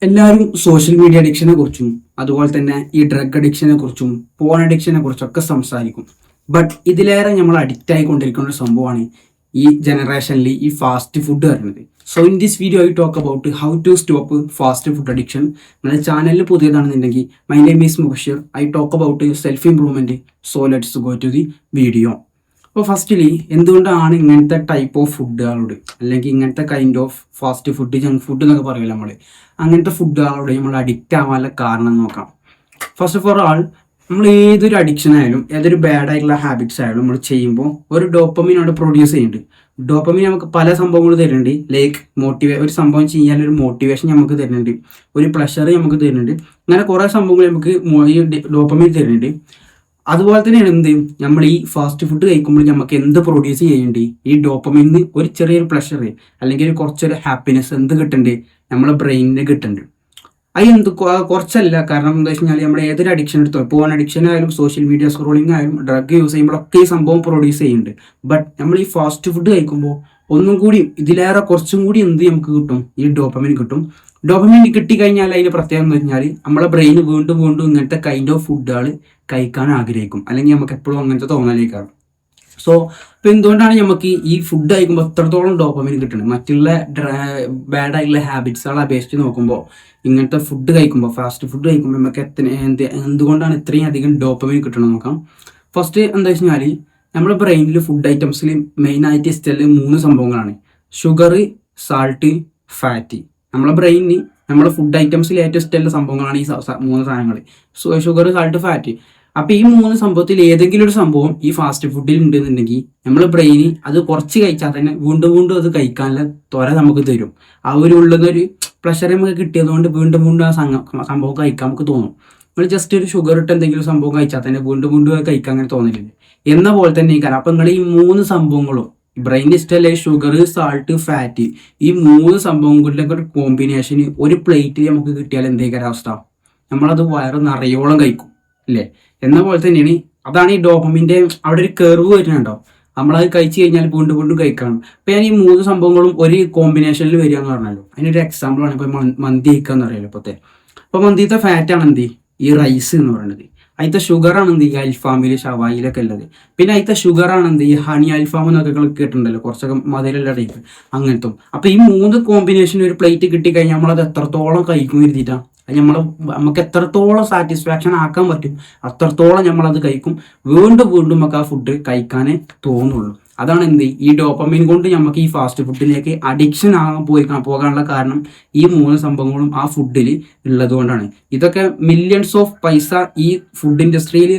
എല്ലാവരും social media അഡിക്ഷനെ കുറിച്ചും അതുപോലെ തന്നെ ഈ ഡ്രഗ് അഡിക്ഷനെ കുറിച്ചും പോൺ അഡിക്ഷനെ കുറിച്ചൊക്കെ സംസാരിക്കും. ബട്ട് ഇതിലേറെ നമ്മൾ അഡിക്റ്റ് ആയിക്കൊണ്ടിരിക്കുന്ന ഒരു സംഭവമാണ് ഈ ജനറേഷനിൽ ഈ ഫാസ്റ്റ് ഫുഡ് പറയുന്നത്. So in this video I talk about how to stop fast food addiction. നിങ്ങളുടെ ചാനലിൽ പുതിയതാണെന്നുണ്ടെങ്കിൽ my name is Mubasheer. I talk about self improvement. So let's go to the video. അപ്പോൾ ഫസ്റ്റ്ലി എന്തുകൊണ്ടാണ് ഇങ്ങനത്തെ ടൈപ്പ് ഓഫ് ഫുഡുകളോട് അല്ലെങ്കിൽ ഇങ്ങനത്തെ kind of fast food junk food എന്നൊക്കെ പറയുമല്ലോ നമ്മൾ, അങ്ങനത്തെ ഫുഡുകളോട് നമ്മൾ അഡിക്റ്റ് ആവാനുള്ള കാരണം നോക്കാം. ഫസ്റ്റ് ഓഫ് ഓൾ നമ്മൾ ഏതൊരു അഡിക്ഷൻ ആയാലും ഏതൊരു ബാഡ് ആയിട്ടുള്ള ഹാബിറ്റ്സ് ആയാലും നമ്മൾ ചെയ്യുമ്പോൾ ഒരു ഡോപ്പമിൻ അവിടെ പ്രൊഡ്യൂസ് ചെയ്യുന്നുണ്ട്. ഡോപ്പമിൻ നമുക്ക് പല സംഭവങ്ങൾ തരുന്നുണ്ട്. ലൈക്ക് ഒരു സംഭവം ചെയ്യാൻ ഒരു മോട്ടിവേഷൻ നമുക്ക് തരുന്നുണ്ട്, ഒരു പ്ലഷർ നമുക്ക് തരുന്നുണ്ട്. അങ്ങനെ കുറേ സംഭവങ്ങൾ നമുക്ക് ഈ ഡോപ്പമിൻ തരുന്നുണ്ട്. അതുപോലെ തന്നെയാണ് എന്ത് നമ്മൾ ഈ ഫാസ്റ്റ് ഫുഡ് കഴിക്കുമ്പോൾ നമുക്ക് എന്ത് പ്രൊഡ്യൂസ് ചെയ്യുന്നുണ്ട്, ഈ ഡോപ്പമിന് ഒരു ചെറിയൊരു പ്ലഷർ അല്ലെങ്കിൽ കുറച്ചൊരു ഹാപ്പിനെസ് എന്ത് കിട്ടുന്നുണ്ട്, നമ്മളെ ബ്രെയിനിന് കിട്ടുന്നുണ്ട്. അത് എന്ത് കുറച്ചല്ല. കാരണം എന്താ വെച്ച് കഴിഞ്ഞാൽ നമ്മൾ ഏതൊരു അഡിക്ഷൻ എടുത്തോ, ഫോൺ അഡിക്ഷൻ ആയാലും സോഷ്യൽ മീഡിയ സ്ക്രോളിംഗ് ആയാലും ഡ്രഗ് യൂസ് ചെയ്യുമ്പോഴൊക്കെ ഈ സംഭവം പ്രൊഡ്യൂസ് ചെയ്യുന്നുണ്ട്. ബട്ട് നമ്മൾ ഈ ഫാസ്റ്റ് ഫുഡ് കഴിക്കുമ്പോൾ ഒന്നും കൂടി ഇതിലേറെ കുറച്ചും കൂടി എന്ത് നമുക്ക് കിട്ടും, ഈ ഡോപ്പമിൻ കിട്ടും. ഡോപ്പമിൻ കിട്ടിക്കഴിഞ്ഞാൽ അതിൻ്റെ പ്രത്യേകത എന്ന് വെച്ചാൽ നമ്മളെ ബ്രെയിൻ വീണ്ടും വീണ്ടും ഇങ്ങനത്തെ കൈൻഡ് ഓഫ് ഫുഡുകൾ കഴിക്കാൻ ആഗ്രഹിക്കും, അല്ലെങ്കിൽ നമുക്ക് എപ്പോഴും അങ്ങനത്തെ തോന്നലേക്കാണ്. സോ ഇപ്പം എന്തുകൊണ്ടാണ് നമുക്ക് ഈ ഫുഡ് കഴിക്കുമ്പോൾ എത്രത്തോളം ഡോപ്പമിൻ കിട്ടുന്നത്, മറ്റുള്ള ബാഡായിട്ടുള്ള ഹാബിറ്റ്സുകളെ അപേക്ഷിച്ച് നോക്കുമ്പോൾ ഇങ്ങനത്തെ ഫുഡ് കഴിക്കുമ്പോൾ ഫാസ്റ്റ് ഫുഡ് കഴിക്കുമ്പോൾ നമുക്ക് എന്തുകൊണ്ടാണ് ഇത്രയും അധികം ഡോപ്പമിൻ കിട്ടണമെന്ന് നോക്കാം. ഫസ്റ്റ് എന്താ വെച്ച് കഴിഞ്ഞാൽ നമ്മുടെ ബ്രെയിനിൽ ഫുഡ് ഐറ്റംസിൽ മെയിനായിട്ട് ഇഷ്ടമുള്ള 3 സംഭവങ്ങളാണ്: ഷുഗർ, സാൾട്ട്, ഫാറ്റ്. നമ്മളെ ബ്രെയിനിന് നമ്മളെ ഫുഡ് ഐറ്റംസിൽ ഏറ്റവും ഇഷ്ടമുള്ള സംഭവങ്ങളാണ് ഈ 3 സാധനങ്ങൾ: ഷുഗർ, സാൾട്ട്, ഫാറ്റ്. അപ്പോൾ ഈ 3 സംഭവത്തിൽ ഏതെങ്കിലും ഒരു സംഭവം ഈ ഫാസ്റ്റ് ഫുഡിൽ ഉണ്ടെന്നുണ്ടെങ്കിൽ നമ്മളെ ബ്രെയിന് അത് കുറച്ച് കഴിച്ചാൽ തന്നെ വീണ്ടും വീണ്ടും അത് കഴിക്കാനുള്ള ത്വര നമുക്ക് തരും. ആ ഒരു ഉള്ളതൊരു പ്ലഷർ നമുക്ക് കിട്ടിയതുകൊണ്ട് വീണ്ടും വീണ്ടും ആ സംഭവം കഴിക്കാൻ നമുക്ക് തോന്നും. നിങ്ങൾ ജസ്റ്റ് ഒരു ഷുഗർ ഇട്ട് എന്തെങ്കിലും സംഭവം കഴിച്ചാൽ തന്നെ വീണ്ടും വീണ്ടും അത് കഴിക്കാൻ അങ്ങനെ തോന്നില്ല എന്ന പോലെ തന്നെ ഈ കാരണം. അപ്പം നിങ്ങൾ ഈ 3 സംഭവങ്ങളും ബ്രെയിൻ ഇഷ്ടമല്ലേ, ഷുഗർ, സാൾട്ട്, ഫാറ്റ്, ഈ 3 സംഭവങ്ങളുടെ ഒരു കോമ്പിനേഷന് ഒരു പ്ലേറ്റിൽ നമുക്ക് കിട്ടിയാൽ എന്തേക്കാരം അവസ്ഥ, നമ്മളത് വയറ് നിറയോളം കഴിക്കും അല്ലേ. എന്ന പോലെ തന്നെയാണ്, അതാണ് ഈ ഡോപ്പമിൻ്റെ അവിടെ ഒരു കർവ് വരുന്നുണ്ടോ, നമ്മളത് കഴിച്ചു കഴിഞ്ഞാൽ വീണ്ടും വീണ്ടും കഴിക്കണം. അപ്പം ഞാൻ ഈ 3 സംഭവങ്ങളും ഒരു കോമ്പിനേഷനിൽ വരിക എന്ന് പറഞ്ഞല്ലോ, അതിനൊരു എക്സാമ്പിളാണ് ഇപ്പോൾ മന്തി കഴിക്കുക എന്ന് പറയുമല്ലോ ഇപ്പോഴത്തെ. അപ്പോൾ മന്തിത്തെ ഫാറ്റാണ് എന്ത്, ഈ റൈസ് എന്ന് പറയുന്നത്. അതിലത്തെ ഷുഗറാണ് എന്ത്, ഈ അൽഫാമിൽ ഷവായിലൊക്കെ ഉള്ളത്. പിന്നെ അതിലത്തെ ഷുഗറാണ് എന്ത്, ഈ ഹണി അൽഫാം എന്നൊക്കെ കേട്ടിട്ടുണ്ടല്ലോ, കുറച്ചൊക്കെ മധുരമുള്ള ടൈപ്പ് അങ്ങനത്തും. അപ്പോൾ ഈ 3 കോമ്പിനേഷൻ ഒരു പ്ലേറ്റ് കിട്ടിക്കഴിഞ്ഞാൽ നമ്മളത് എത്രത്തോളം കഴിക്കും എഴുതിയിട്ടാണ്, അത് നമുക്ക് എത്രത്തോളം സാറ്റിസ്ഫാക്ഷൻ ആക്കാൻ പറ്റും അത്രത്തോളം നമ്മളത് കഴിക്കും. വീണ്ടും വീണ്ടും നമുക്ക് ആ ഫുഡ് കഴിക്കാനേ തോന്നുള്ളൂ. അതാണ് എന്ത്, ഈ ഡോപ്പമിൻ കൊണ്ട് നമുക്ക് ഈ ഫാസ്റ്റ് ഫുഡിലേക്ക് അഡിക്ഷൻ പോകാനുള്ള കാരണം ഈ 3 സംഭവങ്ങളും ആ ഫുഡിൽ ഉള്ളത് കൊണ്ടാണ്. ഇതൊക്കെ മില്യൺസ് ഓഫ് പൈസ ഈ ഫുഡ് ഇൻഡസ്ട്രിയിൽ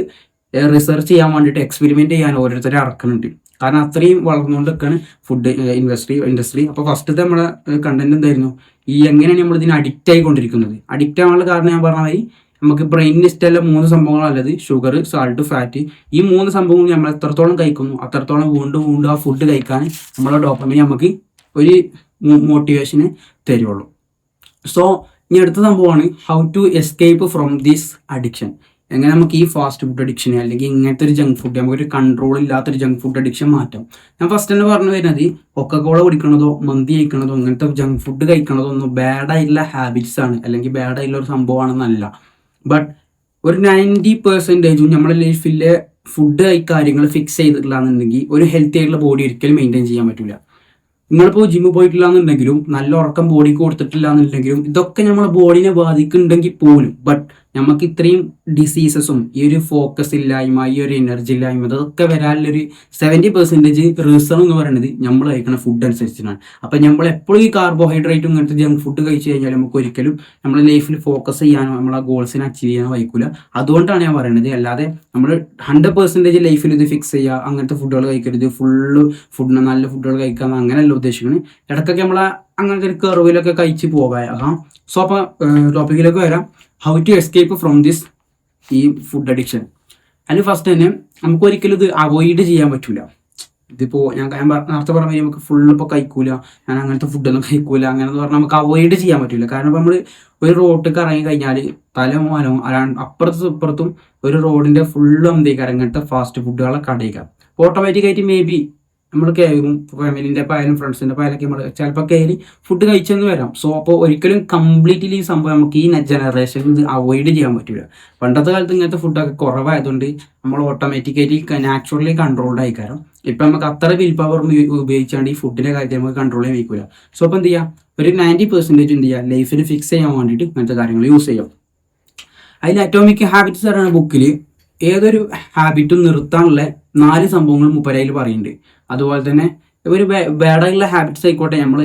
റിസർച്ച് ചെയ്യാൻ വേണ്ടിയിട്ട് എക്സ്പെരിമെന്റ് ചെയ്യാൻ ഓരോരുത്തരെ ഇറക്കുന്നുണ്ട്. കാരണം അത്രയും വളർന്നുകൊണ്ടൊക്കെയാണ് ഫുഡ് ഇൻഡസ്ട്രി. അപ്പോൾ ഫസ്റ്റത്തെ നമ്മുടെ കണ്ടന്റ് എന്തായിരുന്നു, ഈ എങ്ങനെയാണ് നമ്മൾ ഇതിന് അഡിക്റ്റ് ആയിക്കൊണ്ടിരിക്കുന്നത്. അഡിക്റ്റ് ആവാനുള്ള കാരണം ഞാൻ പറഞ്ഞ മാതിരി നമുക്ക് ബ്രെയിനിന് ഇഷ്ടമല്ല 3 സംഭവങ്ങളല്ലത്, ഷുഗർ, സാൾട്ട്, ഫാറ്റ്. ഈ 3 സംഭവങ്ങൾ നമ്മൾ എത്രത്തോളം കഴിക്കുന്നു അത്രത്തോളം വീണ്ടും വീണ്ടും ആ ഫുഡ് കഴിക്കാൻ നമ്മളെ ഡോപ്പമിൻ നമുക്ക് ഒരു മോട്ടിവേഷന് തരുള്ളൂ. സോ ഇനി അടുത്ത സംഭവമാണ് how to escape from this addiction. എങ്ങനെ നമുക്ക് ഈ ഫാസ്റ്റ് ഫുഡ് അഡിക്ഷനെ അല്ലെങ്കിൽ ഇങ്ങനത്തെ ഒരു ജങ്ക് ഫുഡ്, നമുക്കൊരു കൺട്രോൾ ഇല്ലാത്തൊരു ജങ്ക് ഫുഡ് അഡിക്ഷൻ മാറ്റാം. ഞാൻ ഫസ്റ്റ് തന്നെ പറഞ്ഞു വരുന്നത്, കൊക്കക്കോള കുടിക്കണതോ മന്തി കഴിക്കണതോ അങ്ങനത്തെ ജങ്ക് ഫുഡ് കഴിക്കണതോ ഒന്നും ബാഡായിട്ടുള്ള ഹാബിറ്റ്സ് ആണ് അല്ലെങ്കിൽ ബാഡായിട്ടുള്ള ഒരു സംഭവമാണെന്നല്ല. ബട്ട് ഒരു 90% നമ്മുടെ ലൈഫിലെ ഫുഡ് കാര്യങ്ങൾ ഫിക്സ് ചെയ്തിട്ടില്ല എന്നുണ്ടെങ്കിൽ ഒരു ഹെൽത്തി ആയിട്ടുള്ള ബോഡി ഒരിക്കലും മെയിൻറ്റെയിൻ ചെയ്യാൻ പറ്റില്ല. നിങ്ങളിപ്പോൾ ജിമ്മിൽ പോയിട്ടില്ല എന്നുണ്ടെങ്കിലും നല്ല ഉറക്കം ബോഡിക്ക് കൊടുത്തിട്ടില്ല എന്നുണ്ടെങ്കിലും ഇതൊക്കെ നമ്മളെ ബോഡിനെ ബാധിക്കുന്നുണ്ടെങ്കിൽ പോലും ബട്ട് നമുക്ക് ഇത്രയും ഡിസീസസും ഈ ഒരു ഫോക്കസ് ഇല്ലായ്മ, ഈ ഒരു എനർജി ഇല്ലായ്മ, ഇതൊക്കെ വരാനുള്ളൊരു 70% റീസൺ എന്ന് പറയുന്നത് നമ്മൾ കഴിക്കുന്ന ഫുഡ് അനുസരിച്ചാണ്. അപ്പം നമ്മൾ എപ്പോഴും ഈ കാർബോഹൈഡ്രേറ്റും ഇങ്ങനത്തെ ജങ്ക് ഫുഡ് കഴിച്ച് കഴിഞ്ഞാൽ നമുക്ക് ഒരിക്കലും നമ്മുടെ ലൈഫിൽ ഫോക്കസ് ചെയ്യാനോ നമ്മളെ ഗോൾസിനെ അച്ചീവ് ചെയ്യാനോ വയ്ക്കില്ല. അതുകൊണ്ടാണ് ഞാൻ പറയുന്നത്. അല്ലാതെ നമ്മൾ 100% ലൈഫിൽ ഇത് ഫിക്സ് ചെയ്യുക, അങ്ങനത്തെ ഫുഡുകൾ കഴിക്കരുത്, നല്ല ഫുഡുകൾ കഴിക്കുക അങ്ങനെയല്ല ഉദ്ദേശിക്കുന്നത്. ഇടയ്ക്കൊക്കെ നമ്മളെ അങ്ങനത്തെ ഒരു കർവിലൊക്കെ കഴിച്ച് പോകാം. സോ അപ്പോൾ ടോപ്പിക്കിലേക്ക് വരാം, how to escape from this ഈ ഫുഡ് അഡിക്ഷൻ. അതിന് ഫസ്റ്റ് തന്നെ നമുക്ക് ഒരിക്കലും ഇത് അവോയ്ഡ് ചെയ്യാൻ പറ്റില്ല. ഇതിപ്പോൾ ഞാൻ നേരത്തെ പറഞ്ഞ നമുക്ക് ഫുള്ള് ഇപ്പോൾ കഴിക്കൂല, ഞാൻ അങ്ങനത്തെ ഫുഡൊന്നും കഴിക്കൂല അങ്ങനെയെന്ന് പറഞ്ഞാൽ നമുക്ക് അവോയ്ഡ് ചെയ്യാൻ പറ്റില്ല. കാരണം ഇപ്പോൾ നമ്മൾ ഒരു റോഡിലേക്ക് ഇറങ്ങി കഴിഞ്ഞാൽ തലമാനോ അപ്പുറത്തും ഇപ്പുറത്തും ഒരു റോഡിൻ്റെ ഫുള്ളും എന്തേക്കാരം ഇങ്ങനത്തെ ഫാസ്റ്റ് ഫുഡുകളെ കടയിക്കാം. ഓട്ടോമാറ്റിക്കായിട്ട് മേ ബി നമ്മൾ കയറും, ഫാമിലിൻ്റെ ആയാലും ഫ്രണ്ട്സിൻ്റെ ആയാലൊക്കെ നമ്മൾ ചിലപ്പോൾ കയറി ഫുഡ് കഴിച്ചെന്ന് വരാം. സോ അപ്പോൾ ഒരിക്കലും കംപ്ലീറ്റ്ലി ഈ സംഭവം നമുക്ക് ഈ ജനറേഷനിൽ ഇത് അവോയ്ഡ് ചെയ്യാൻ പറ്റില്ല. പണ്ടത്തെ കാലത്ത് ഇങ്ങനത്തെ ഫുഡൊക്കെ കുറവായതുകൊണ്ട് നമ്മൾ ഓട്ടോമാറ്റിക്കലി നാച്ചുറലി കൺട്രോൾഡ് ആയിക്കാരം. ഇപ്പം നമുക്ക് അത്ര വിൽ പവർ ഉപയോഗിച്ചാണ്ട് ഈ ഫുഡിൻ്റെ കാര്യത്തിൽ നമുക്ക് കൺട്രോൾ ചെയ്യാൻ വയ്ക്കില്ല. സോ അപ്പോൾ എന്ത് ചെയ്യുക, ഒരു 90% എന്ത് ചെയ്യുക, ലൈഫിൽ ഫിക്സ് ചെയ്യാൻ വേണ്ടിയിട്ട് ഇങ്ങനത്തെ കാര്യങ്ങൾ യൂസ് ചെയ്യാം. അതിൽ അറ്റോമിക് ഹാബിറ്റ്സ് പറയുന്ന ബുക്കിൽ ഏതൊരു ഹാബിറ്റും നിർത്താനുള്ള 4 സംഭവങ്ങൾ മുപ്പരയിൽ പറയുന്നുണ്ട്. അതുപോലെ തന്നെ ഒരു ബാഡായിട്ടുള്ള ഹാബിറ്റ്സ് ആയിക്കോട്ടെ, നമ്മൾ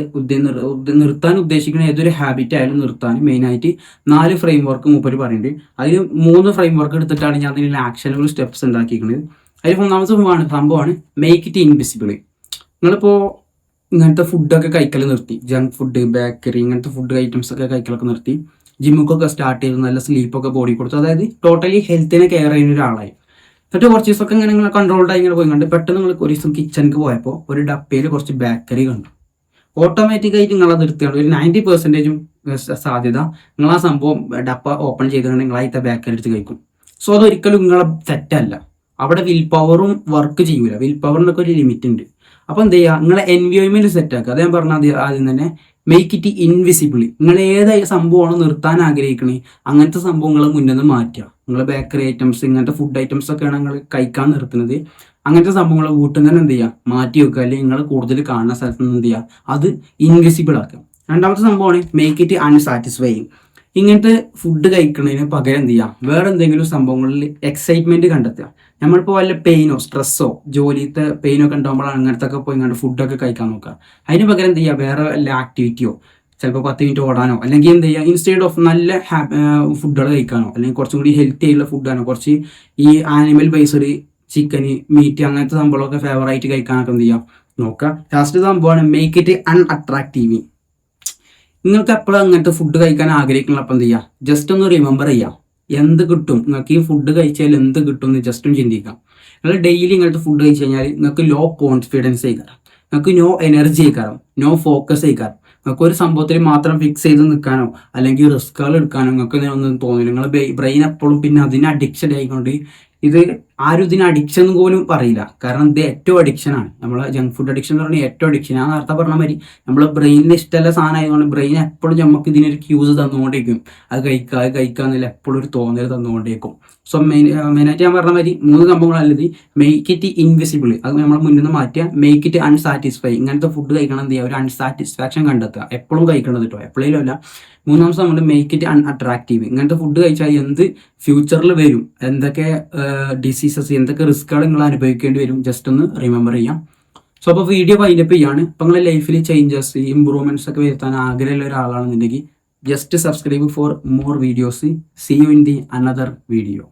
നിർത്താൻ ഉദ്ദേശിക്കുന്ന ഏതൊരു ഹാബിറ്റ് ആയാലും നിർത്താൻ മെയിനായിട്ട് 4 ഫ്രെയിം വർക്ക് മൂപ്പര് പറയുന്നുണ്ട്. അതിൽ 3 ഫ്രെയിം വർക്ക് എടുത്തിട്ടാണ് ഞാൻ അതിനുള്ള ആക്ഷനബിൾ സ്റ്റെപ്സ് ഉണ്ടാക്കിയിരിക്കുന്നത്. അതിൽ 1ാമത്തെ സംഭവമാണ് മേക്ക് ഇറ്റ് ഇൻവിസിബിൾ. നിങ്ങളിപ്പോൾ ഇങ്ങനത്തെ ഫുഡൊക്കെ കഴിക്കൽ നിർത്തി, ജങ്ക് ഫുഡ്, ബേക്കറി, ഇങ്ങനത്തെ ഫുഡ് ഐറ്റംസ് ഒക്കെ കഴിക്കലൊക്കെ നിർത്തി, ജിമ്മൊക്കെ സ്റ്റാർട്ട് ചെയ്ത് നല്ല സ്ലീപ്പൊക്കെ ബോഡി കൊടുത്തു, അതായത് ടോട്ടലി ഹെൽത്തിനെ കെയർ ചെയ്യുന്ന ഒരാളായി. എന്നിട്ട് കുറച്ച് ദിവസമൊക്കെ ഇങ്ങനെ കൺട്രോൾഡ് ആയി ഇങ്ങനെ പോയി കണ്ട് പെട്ടെന്ന് നിങ്ങൾ ഒരു ദിവസം കിച്ചണിക്ക് പോയപ്പോൾ ഒരു ഡപ്പയിൽ കുറച്ച് ബേക്കറി കണ്ടു. ഓട്ടോമാറ്റിക്കായിട്ട് നിങ്ങളത് എടുത്തുകൊണ്ട് ഒരു 90% സാധ്യത നിങ്ങൾ ആ സംഭവം ഡപ്പ ഓപ്പൺ ചെയ്തുകൊണ്ട് നിങ്ങളായിട്ട് ബേക്കറി എടുത്ത് കഴിക്കും. സോ അതൊരിക്കലും നിങ്ങളെ തെറ്റല്ല. അവിടെ വിൽ പവറും വർക്ക് ചെയ്യൂല. വിൽ പവറിനൊക്കെ ഒരു ലിമിറ്റ് ഉണ്ട്. അപ്പോൾ എന്ത് ചെയ്യുക, നിങ്ങളെ എൻവയോൺമെന്റ് സെറ്റ് ആക്കുക. അത് ഞാൻ പറഞ്ഞാൽ ആദ്യം തന്നെ മേക്ക് ഇറ്റ് ഇൻവിസിബിളി. നിങ്ങൾ ഏതായ സംഭവമാണ് നിർത്താൻ ആഗ്രഹിക്കണേ അങ്ങനത്തെ സംഭവങ്ങൾ മുന്നിൽ നിന്ന് മാറ്റുക. നിങ്ങൾ ബേക്കറി ഐറ്റംസ്, ഇങ്ങനത്തെ ഫുഡ് ഐറ്റംസ് ഒക്കെയാണ് നിങ്ങൾ കഴിക്കാൻ നിർത്തുന്നത്. അങ്ങനത്തെ സംഭവങ്ങൾ വീട്ടിൽ നിന്ന് തന്നെ എന്ത് ചെയ്യുക, മാറ്റി വെക്കുക. അല്ലെങ്കിൽ നിങ്ങൾ കൂടുതൽ കാണുന്ന സ്ഥലത്ത് നിന്ന് എന്ത് ചെയ്യുക, അത് ഇൻവിസിബിൾ ആക്കുക. 2ാമത്തെ സംഭവമാണ് മേക്ക് ഇറ്റ് അൺസാറ്റിസ്ഫൈയിങ്. ഇങ്ങനത്തെ ഫുഡ് കഴിക്കുന്നതിന് പകരം എന്ത് ചെയ്യുക, വേറെ എന്തെങ്കിലും സംഭവങ്ങളിൽ എക്സൈറ്റ്മെന്റ് കണ്ടെത്തുക. നമ്മളിപ്പോൾ വല്ല പെയിനോ സ്ട്രെസ്സോ ജോലിത്തെ പെയിനോ ഒക്കെ ഉണ്ടാകുമ്പോഴാണ് അങ്ങനത്തെ ഒക്കെ പോയി കണ്ട് ഫുഡൊക്കെ കഴിക്കാൻ നോക്കുക. അതിന് പകരം എന്ത് ചെയ്യുക, വേറെ വല്ല ആക്ടിവിറ്റിയോ, ചിലപ്പോൾ 10 മിനിറ്റ് ഓടാനോ, അല്ലെങ്കിൽ എന്ത് ചെയ്യുക, ഇൻസ്റ്റെഡ് ഓഫ് നല്ല ഫുഡുകൾ കഴിക്കാനോ, അല്ലെങ്കിൽ കുറച്ചും കൂടി ഹെൽത്തി ആയിട്ടുള്ള ഫുഡാണോ, കുറച്ച് ഈ ആനിമൽ ബേസ്ഡ് ചിക്കന്, മീറ്റ്, അങ്ങനത്തെ സംഭവങ്ങളൊക്കെ ഫേവറായിട്ട് കഴിക്കാനൊക്കെ എന്ത് ചെയ്യുക നോക്കുക. ലാസ്റ്റ് സംഭവമാണ് മേക്ക് ഇറ്റ് അൺഅട്രാക്റ്റീവ്. നിങ്ങൾക്ക് എപ്പോഴും അങ്ങനത്തെ ഫുഡ് കഴിക്കാൻ ആഗ്രഹിക്കുന്നുള്ളപ്പോൾ എന്ത് ചെയ്യുക, ജസ്റ്റ് ഒന്ന് റിമെമ്പർ ചെയ്യുക, എന്ത് കിട്ടും നിങ്ങൾക്ക് ഈ ഫുഡ് കഴിച്ചാൽ എന്ത് കിട്ടും എന്ന് ജസ്റ്റ് ഒന്ന് ചിന്തിക്കാം. നിങ്ങൾ ഡെയിലി ഇങ്ങനത്തെ ഫുഡ് കഴിച്ച് കഴിഞ്ഞാൽ നിങ്ങൾക്ക് ലോ കോൺഫിഡൻസ് ആയിക്കാരം, നിങ്ങൾക്ക് നോ എനർജി ആയിക്കാരം, നോ ഫോക്കസ് ആയിക്കാരം. നിങ്ങൾക്ക് ഒരു സംഭവത്തിൽ മാത്രം ഫിക്സ് ചെയ്ത് നിൽക്കാനോ അല്ലെങ്കിൽ റിസ്കുകൾ എടുക്കാനോ നിങ്ങൾക്ക് ഒന്നും തോന്നില്ല. നിങ്ങളുടെ ബ്രെയിൻ എപ്പോഴും പിന്നെ അതിന് അഡിക്ഷൻ ആയിക്കൊണ്ട് ഇത് ആരും ഇതിന് അഡിക്ഷൻ പോലും പറയില്ല. കാരണം ഇത് ഏറ്റവും അഡിക്ഷനാണ്. നമ്മളെ ജങ്ക് ഫുഡ് അഡിക്ഷൻ എന്ന് പറഞ്ഞാൽ ഏറ്റവും അഡിക്ഷൻ. ഞാൻ നേരത്തെ പറഞ്ഞ മാതിരി നമ്മളെ ബ്രെയിനിന് ഇഷ്ടമല്ല സാധനം ആയതുകൊണ്ട് ബ്രെയിൻ എപ്പോഴും നമുക്ക് ഇതിനൊരു ക്യൂസ് തന്നുകൊണ്ടേക്കും. അത് കഴിക്കാന്നില്ല എപ്പോഴും ഒരു തോന്നൽ തന്നുകൊണ്ടേക്കും. സോ മെയിനായിട്ട് ഞാൻ പറഞ്ഞ മാതിരി 3 സംഭവങ്ങളല്ലത്. മേക്ക് ഇറ്റ് ഇൻവിസിബിൾ, അത് നമ്മൾ മുന്നിൽ നിന്ന് മാറ്റുക. മേക്ക് ഇറ്റ് അൺസാറ്റിസ്ഫൈ, ഇങ്ങനത്തെ ഫുഡ് കഴിക്കണം എന്ത് ചെയ്യുക, ഒരു അൺസാറ്റിസ്ഫാക്ഷൻ കണ്ടെത്തുക. എപ്പോഴും കഴിക്കണത് കേട്ടോ, എപ്പോഴേലും അല്ല. 3ാമത്തെ നമ്മൾ മേക്ക് ഇറ്റ് അൺഅട്രാക്റ്റീവ്. ഇങ്ങനത്തെ ഫുഡ് കഴിച്ചാൽ എന്ത് ഫ്യൂച്ചറിൽ വരും, എന്തൊക്കെ ഡിസീസസ്, എന്തൊക്കെ റിസ്ക്കുകൾ നിങ്ങൾ അനുഭവിക്കേണ്ടി വരും, ജസ്റ്റ് ഒന്ന് റിമെമ്പർ ചെയ്യാം. സോ അപ്പോൾ വീഡിയോ വൈൻഡപ്പ് ചെയ്യാണ്. ഇപ്പം നിങ്ങളുടെ ലൈഫിൽ ചേഞ്ചസ്, ഇമ്പ്രൂവ്മെന്റ്സ് ഒക്കെ വരുത്താൻ ആഗ്രഹമുള്ള ഒരാളാണെന്നുണ്ടെങ്കിൽ just subscribe for more videos. See you in the another video.